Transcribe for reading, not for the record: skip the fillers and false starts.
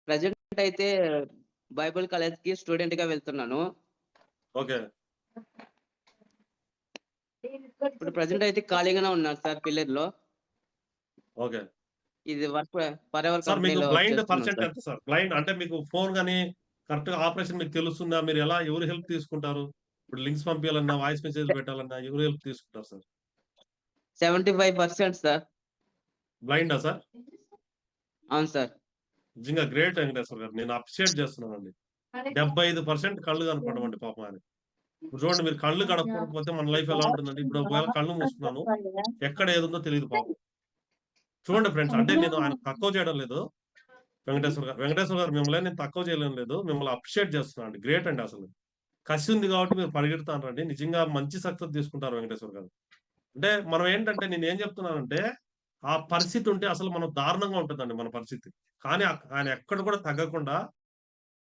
Present అయితే Bible కాలేజ్‌కి స్టూడెంట్‌గా వెళ్తున్నాను. ఓకే. ఇప్పుడు ప్రెజెంట్ అయితే ఖాళీగానే ఉన్నాను సార్ పిల్లర్‌లో. ఓకే. ఇది ఫర్ ఎవర్ సార్ మీకు కంపెనీలో బ్లైండ్ చేస్తున్నాను పర్సెంట్ సార్. ఎంత సార్? బ్లైండ్ అంటే మీకు ఫోన్ గాని కరెక్ట్‌గా ఆపరేషన్ మీకు తెలుస్తుందా? మీరు ఎవరి హెల్ప్ తీసుకుంటారు? ఇప్పుడు లింక్స్ పంపియాలన్నా, వాయిస్ మెసేజ్‌లు పెట్టాలన్నా ఎవరి హెల్ప్ తీసుకుంటారు సార్? 75% సార్. బ్లైండా సార్? అవును సార్. నిజంగా గ్రేట్ వెంకటేశ్వర గారు. నేను అప్రిషియేట్ చేస్తున్నానండి. 75% కళ్ళు కనపడవండి పాపం ఆయనకి. ఇప్పుడు చూడండి మీరు కళ్ళు కనపడకపోతే మన లైఫ్ ఎలా ఉంటుందంటే ఇప్పుడు ఒకవేళ కళ్ళు మూసుకున్నాను. ఎక్కడ ఏదుందో తెలీదు పాపం. చూడండి ఫ్రెండ్స్ అంటే నేను ఆయనకు తక్కువ చేయడం లేదు. వెంకటేశ్వర గారు మిమ్మల్ని నేను తక్కువ చేయడం లేదు. మిమ్మల్ని అప్రిషియేట్ చేస్తున్నానండి. గ్రేట్ అండి అసలు. కసి ఉంది కాబట్టి మీరు పరిగెడతానండి. నిజంగా మంచి సక్సెస్ తీసుకుంటారు వెంకటేశ్వర గారు. అంటే మనం ఏంటంటే నేనేం చెప్తున్నానంటే, ఆ పరిస్థితి ఉంటే అసలు మనం దారుణంగా ఉంటదండి మన పరిస్థితి. కానీ ఆయన ఎక్కడ కూడా తగ్గకుండా